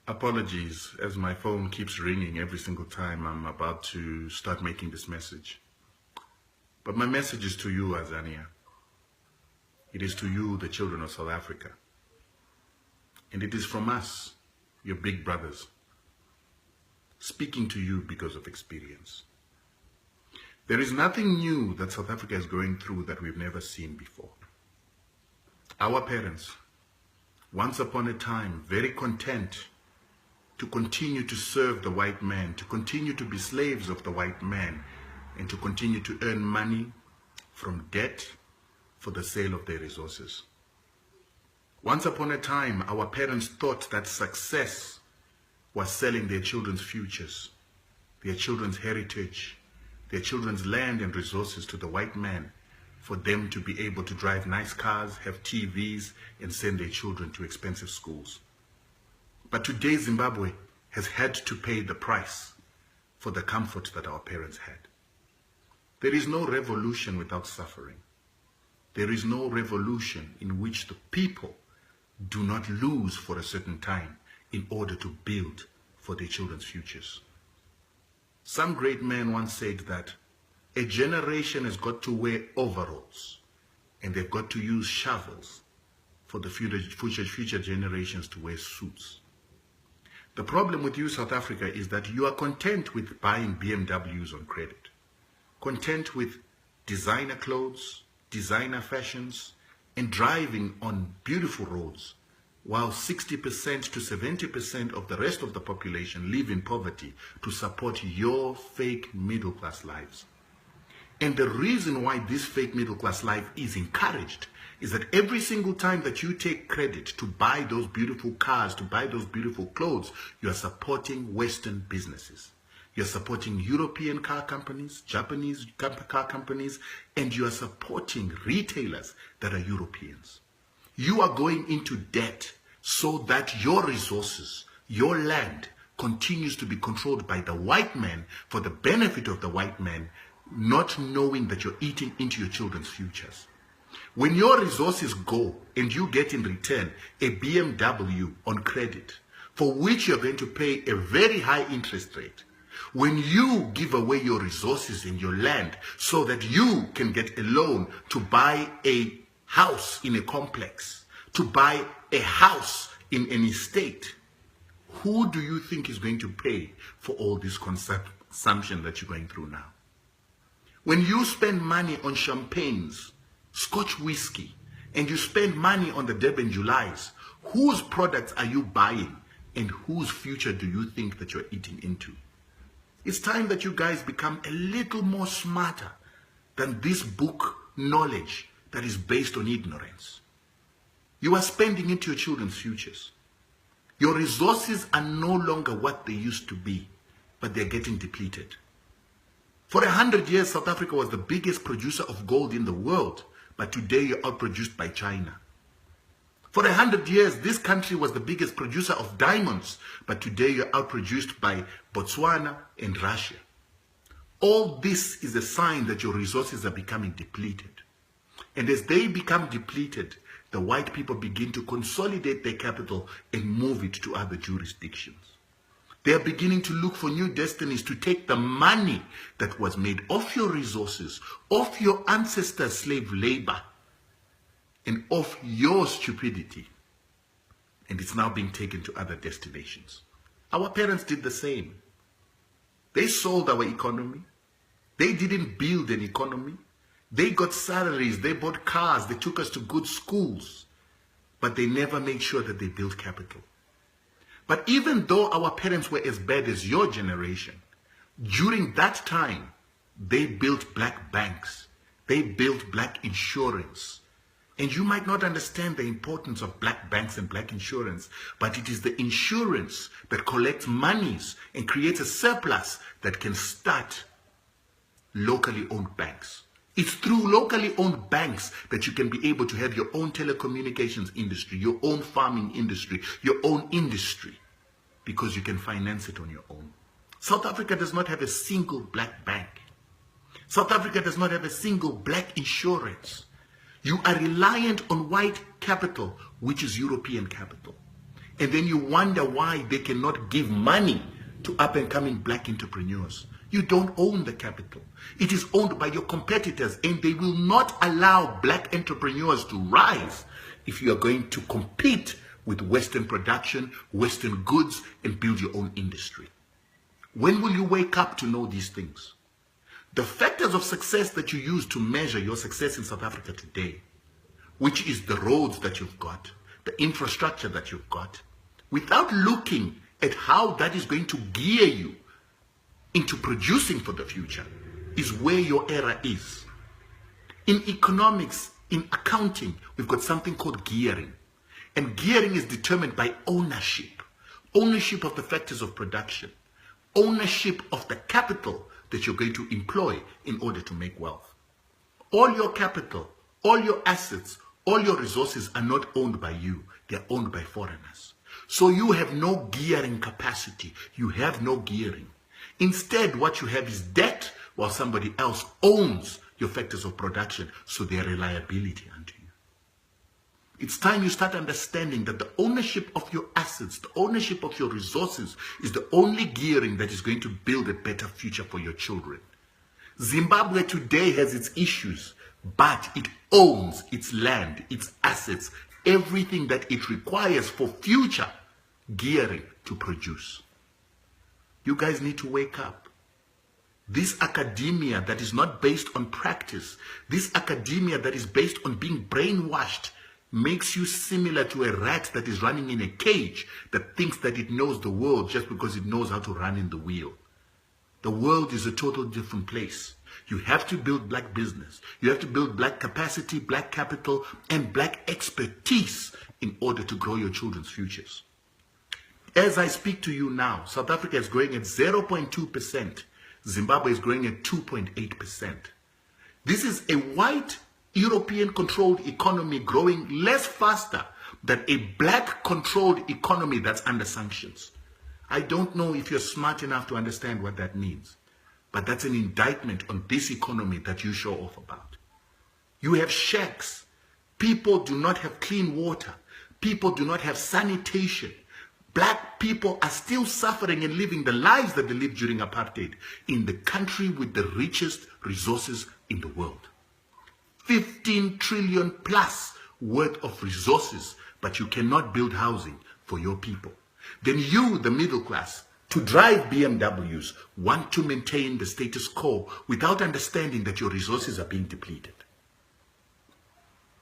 Apologies, as my phone keeps ringing every single time I'm about to start making this message. But my message is to you, Azania. It is to you, the children of South Africa. And it is from us, your big brothers, speaking to you because of experience. There is nothing new that South Africa is going through that we've never seen before. Our parents, once upon a time, very content to continue to serve the white man, to continue to be slaves of the white man, and to continue to earn money from debt for the sale of their resources. Once upon a time, our parents thought that success was selling their children's futures, their children's heritage, their children's land and resources to the white man for them to be able to drive nice cars, have TVs, and send their children to expensive schools. But today, Zimbabwe has had to pay the price for the comfort that our parents had. There is no revolution without suffering. There is no revolution in which the people do not lose for a certain time in order to build for their children's futures. Some great man once said that a generation has got to wear overalls and they've got to use shovels for the future generations to wear suits. The problem with you, South Africa, is that you are content with buying BMWs on credit, content with designer clothes, designer fashions, and driving on beautiful roads, while 60% to 70% of the rest of the population live in poverty to support your fake middle-class lives. And the reason why this fake middle-class life is encouraged is that every single time that you take credit to buy those beautiful cars, to buy those beautiful clothes, you are supporting Western businesses. You're supporting European car companies, Japanese car companies, and you are supporting retailers that are Europeans. You are going into debt so that your resources, your land, continues to be controlled by the white man for the benefit of the white man, not knowing that you're eating into your children's futures. When your resources go and you get in return a BMW on credit, for which you're going to pay a very high interest rate, when you give away your resources and your land so that you can get a loan to buy a house in a complex, to buy a house in an estate, who do you think is going to pay for all this consumption that you're going through now? When you spend money on champagnes, Scotch whiskey, and you spend money on the Durban Julys, whose products are you buying and whose future do you think that you're eating into? It's time that you guys become a little more smarter than this book knowledge that is based on ignorance. You are spending into your children's futures. Your resources are no longer what they used to be, but they're getting depleted. For 100 years, South Africa was the biggest producer of gold in the world, but today you're outproduced by China. For 100 years, this country was the biggest producer of diamonds, but today you're outproduced by Botswana and Russia. All this is a sign that your resources are becoming depleted. And as they become depleted, the white people begin to consolidate their capital and move it to other jurisdictions. They are beginning to look for new destinies to take the money that was made off your resources, off your ancestors' slave labor, and off your stupidity. And it's now being taken to other destinations. Our parents did the same. They sold our economy. They didn't build an economy. They got salaries, they bought cars, they took us to good schools, but they never made sure that they built capital. But even though our parents were as bad as your generation, during that time, they built black banks, they built black insurance. And you might not understand the importance of black banks and black insurance, but it is the insurance that collects monies and creates a surplus that can start locally owned banks. It's through locally owned banks that you can be able to have your own telecommunications industry, your own farming industry, your own industry, because you can finance it on your own. South Africa does not have a single black bank. South Africa does not have a single black insurance. You are reliant on white capital, which is European capital. And then you wonder why they cannot give money to up-and-coming black entrepreneurs. You don't own the capital. It is owned by your competitors, and they will not allow black entrepreneurs to rise if you are going to compete with Western production, Western goods, and build your own industry. When will you wake up to know these things? The factors of success that you use to measure your success in South Africa today, which is the roads that you've got, the infrastructure that you've got, without looking at how that is going to gear you into producing for the future, is where your error is. In economics, in accounting, we've got something called gearing. And gearing is determined by ownership. Ownership of the factors of production. Ownership of the capital that you're going to employ in order to make wealth. All your capital, all your assets, all your resources are not owned by you. They're owned by foreigners. So you have no gearing capacity. You have no gearing. Instead, what you have is debt, while somebody else owns your factors of production, so they are reliability unto you. It's time you start understanding that the ownership of your assets, the ownership of your resources is the only gearing that is going to build a better future for your children. Zimbabwe today has its issues, but it owns its land, its assets, everything that it requires for future gearing to produce. You guys need to wake up. This academia that is not based on practice, this academia that is based on being brainwashed, makes you similar to a rat that is running in a cage that thinks that it knows the world just because it knows how to run in the wheel. The world is a total different place. You have to build black business. You have to build black capacity, black capital, and black expertise in order to grow your children's futures. As I speak to you now, South Africa is growing at 0.2%. Zimbabwe is growing at 2.8%. This is a white European-controlled economy growing less faster than a black-controlled economy that's under sanctions. I don't know if you're smart enough to understand what that means, but that's an indictment on this economy that you show off about. You have shacks. People do not have clean water. People do not have sanitation. Black people are still suffering and living the lives that they lived during apartheid in the country with the richest resources in the world. 15 trillion plus worth of resources, but you cannot build housing for your people. Then you, the middle class, to drive BMWs, want to maintain the status quo without understanding that your resources are being depleted.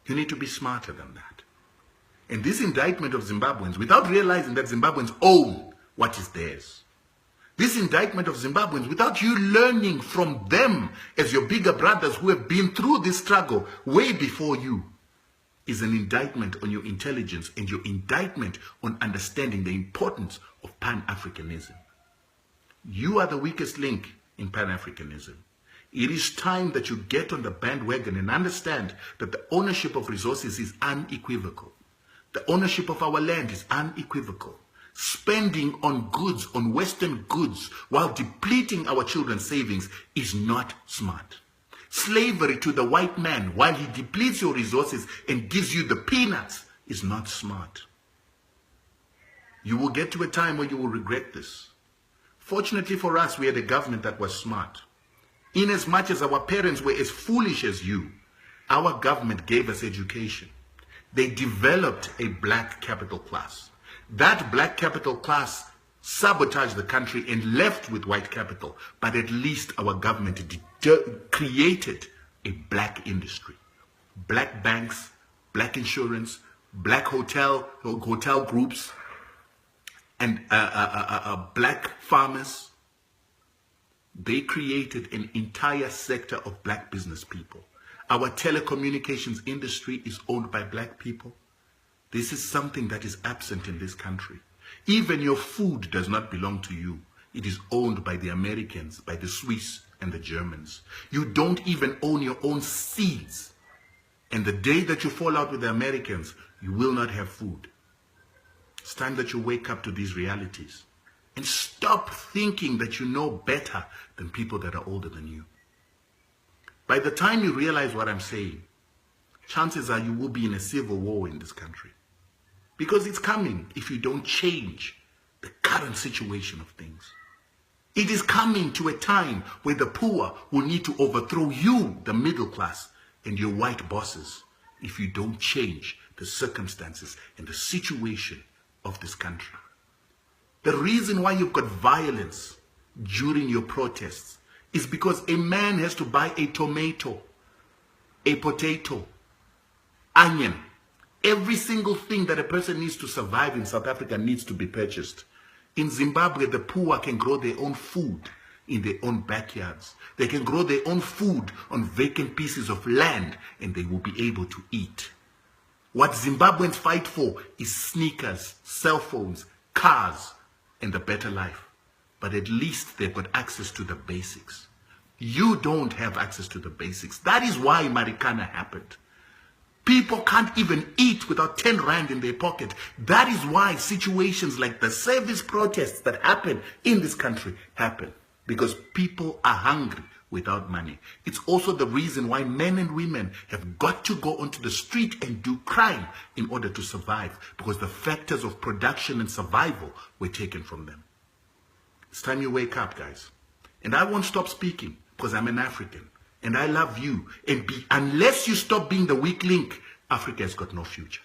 You need to be smarter than that. And this indictment of Zimbabweans, without realizing that Zimbabweans own what is theirs. This indictment of Zimbabweans, without you learning from them as your bigger brothers who have been through this struggle way before you, is an indictment on your intelligence and your indictment on understanding the importance of Pan-Africanism. You are the weakest link in Pan-Africanism. It is time that you get on the bandwagon and understand that the ownership of resources is unequivocal. The ownership of our land is unequivocal. Spending on goods, on Western goods, while depleting our children's savings is not smart. Slavery to the white man while he depletes your resources and gives you the peanuts is not smart. You will get to a time where you will regret this. Fortunately for us, we had a government that was smart. In as much as our parents were as foolish as you, our government gave us education. They developed a black capital class. That black capital class sabotaged the country and left with white capital, but at least our government created a black industry. Black banks, black insurance, black hotel groups, and black farmers. They created an entire sector of black business people. Our telecommunications industry is owned by black people. This is something that is absent in this country. Even your food does not belong to you. It is owned by the Americans, by the Swiss and the Germans. You don't even own your own seeds. And the day that you fall out with the Americans, you will not have food. It's time that you wake up to these realities and stop thinking that you know better than people that are older than you. By the time you realize what I'm saying, chances are you will be in a civil war in this country. Because it's coming if you don't change the current situation of things. It is coming to a time where the poor will need to overthrow you, the middle class, and your white bosses if you don't change the circumstances and the situation of this country. The reason why you've got violence during your protests is because a man has to buy a tomato, a potato, onion. Every single thing that a person needs to survive in South Africa needs to be purchased. In Zimbabwe, the poor can grow their own food in their own backyards. They can grow their own food on vacant pieces of land and they will be able to eat. What Zimbabweans fight for is sneakers, cell phones, cars, and a better life. But at least they've got access to the basics. You don't have access to the basics. That is why Marikana happened. People can't even eat without 10 rand in their pocket. That is why situations like the service protests that happen in this country happen. Because people are hungry without money. It's also the reason why men and women have got to go onto the street and do crime in order to survive. Because the factors of production and survival were taken from them. It's time you wake up, guys. And I won't stop speaking because I'm an African. And I love you. And unless you stop being the weak link, Africa has got no future.